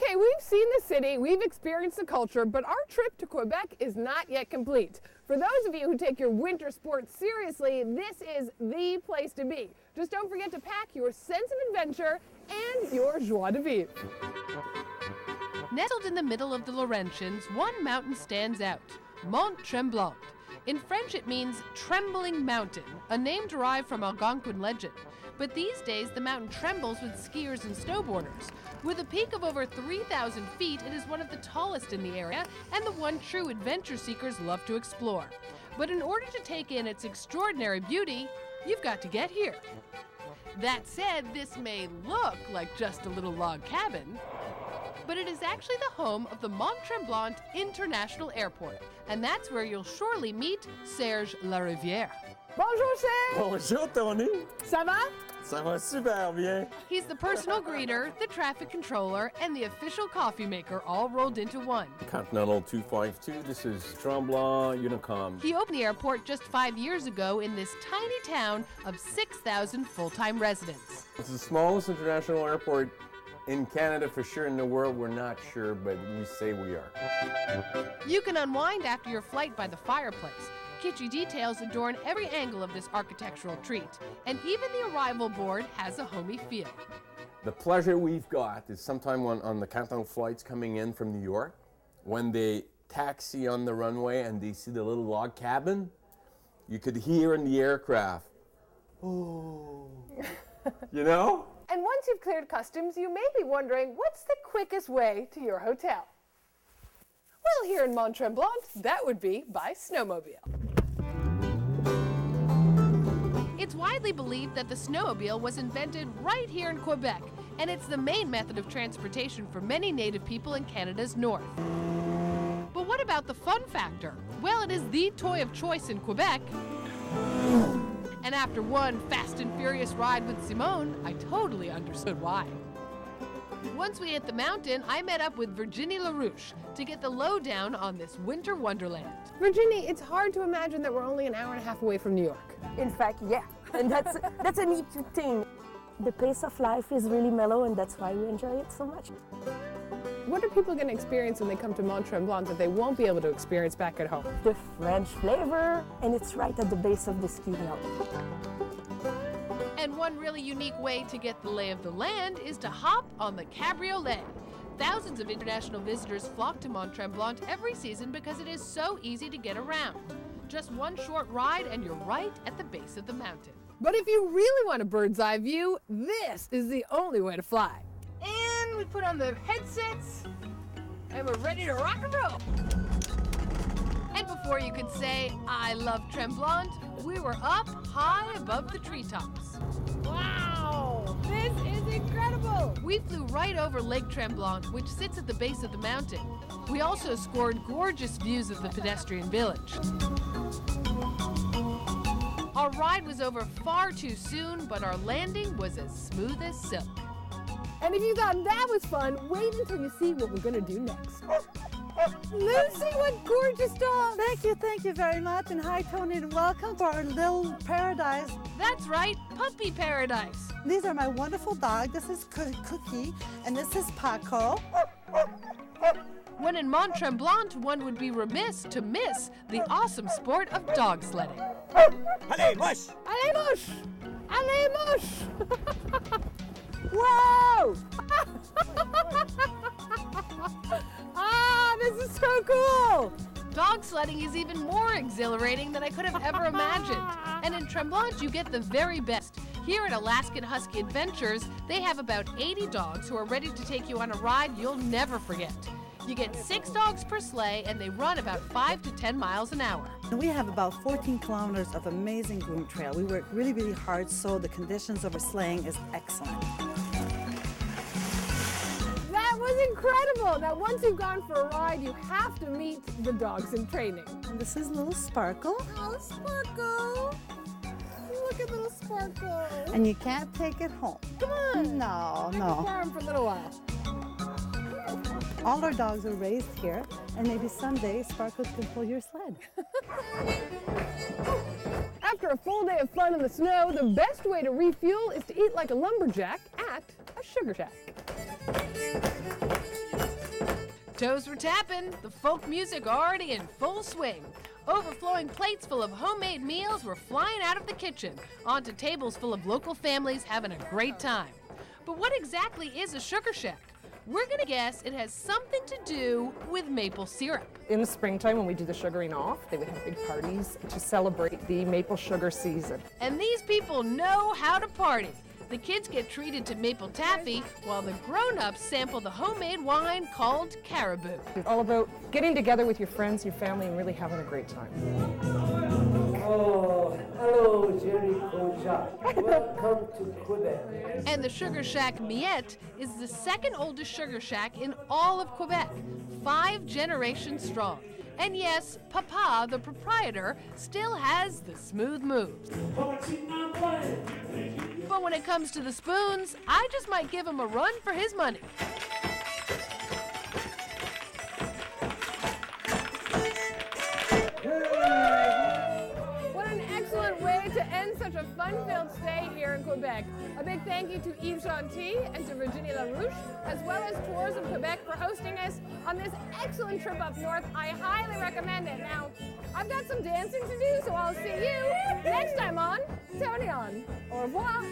Okay, we've seen the city, we've experienced the culture, but our trip to Quebec is not yet complete. For those of you who take your winter sports seriously, this is the place to be. Just don't forget to pack your sense of adventure and your joie de vivre. Nestled in the middle of the Laurentians, one mountain stands out, Mont Tremblant. In French it means trembling mountain, a name derived from Algonquin legend. But these days the mountain trembles with skiers and snowboarders. With a peak of over 3,000 feet, it is one of the tallest in the area and the one true adventure seekers love to explore. But in order to take in its extraordinary beauty, you've got to get here. That said, this may look like just a little log cabin, but it is actually the home of the Mont Tremblant International Airport, and that's where you'll surely meet Serge Larivière. Bonjour, Serge! Bonjour, Toni! Ça va? Ça va super bien. He's the personal greeter, the traffic controller, and the official coffee maker all rolled into one. Continental 252, this is Tremblant Unicom. He opened the airport just 5 years ago in this tiny town of 6,000 full-time residents. It's the smallest international airport in Canada for sure, in the world we're not sure, but we say we are. You can unwind after your flight by the fireplace. Kitschy details adorn every angle of this architectural treat, and even the arrival board has a homey feel. The pleasure we've got is sometime on the Continental flights coming in from New York, when they taxi on the runway and they see the little log cabin, you could hear in the aircraft, oh, you know? And once you've cleared customs, you may be wondering, what's the quickest way to your hotel? Well, here in Mont Tremblant, that would be by snowmobile. It's widely believed that the snowmobile was invented right here in Quebec, and it's the main method of transportation for many Native people in Canada's north. But what about the fun factor? Well, it is the toy of choice in Quebec. And after one fast and furious ride with Simone, I totally understood why. Once we hit the mountain, I met up with Virginie LaRouche to get the lowdown on this winter wonderland. Virginie, it's hard to imagine that we're only an hour and a half away from New York. In fact, yeah, and that's a neat thing. The pace of life is really mellow, and that's why we enjoy it so much. What are people going to experience when they come to Mont Tremblant that they won't be able to experience back at home? The French flavor, and it's right at the base of the ski hill. And one really unique way to get the lay of the land is to hop on the cabriolet. Thousands of international visitors flock to Mont Tremblant every season because it is so easy to get around. Just one short ride and you're right at the base of the mountain. But if you really want a bird's eye view, this is the only way to fly. And we put on the headsets and we're ready to rock and roll. And before you could say, I love Tremblant, we were up high above the treetops. Wow, this is incredible. We flew right over Lake Tremblant, which sits at the base of the mountain. We also scored gorgeous views of the pedestrian village. Our ride was over far too soon, but our landing was as smooth as silk. And if you thought that was fun, wait until you see what we're going to do next. Lucy, what gorgeous dogs! Thank you very much, and hi Toni, and welcome to our little paradise. That's right, puppy paradise. These are my wonderful dogs. This is Cookie, and this is Paco. When in Mont Tremblant, one would be remiss to miss the awesome sport of dog sledding. Allez, mush! Allez, mush! Allez, mush! Whoa! Ah, this is so cool! Dog sledding is even more exhilarating than I could have ever imagined. And in Tremblant, you get the very best. Here at Alaskan Husky Adventures, they have about 80 dogs who are ready to take you on a ride you'll never forget. You get 6 dogs per sleigh, and they run about 5 to 10 miles an hour. And we have about 14 kilometers of amazing groom trail. We work really, really hard, so the conditions of our sleighing is excellent. That was incredible! Now, once you've gone for a ride, you have to meet the dogs in training. And this is little Sparkle. Oh, Sparkle! Look at little Sparkle. And you can't take it home. Come on! No. Farm for a little while. All our dogs are raised here, and maybe someday Sparkle can pull your sled. After a full day of fun in the snow, the best way to refuel is to eat like a lumberjack at a sugar shack. Toes were tapping, the folk music already in full swing. Overflowing plates full of homemade meals were flying out of the kitchen onto tables full of local families having a great time. But what exactly is a sugar shack? We're gonna guess it has something to do with maple syrup. In the springtime, when we do the sugaring off, they would have big parties to celebrate the maple sugar season. And these people know how to party. The kids get treated to maple taffy while the grown-ups sample the homemade wine called caribou. It's all about getting together with your friends, your family, and really having a great time. Oh, hello, Jericho Jack. Welcome to Quebec. And the Sugar Shack Miette is the second oldest sugar shack in all of Quebec, 5 generations strong. And yes, Papa, the proprietor, still has the smooth moves. But when it comes to the spoons, I just might give him a run for his money. What an excellent way to end such a fun-filled stay here in Quebec. A big thank you to Yves Gentil and to Virginie LaRouche, as well as Tourism Quebec for hosting us on this excellent trip up north. I highly recommend it. Now, I've got some dancing to do, so I'll see you next time on Toni on. Au revoir.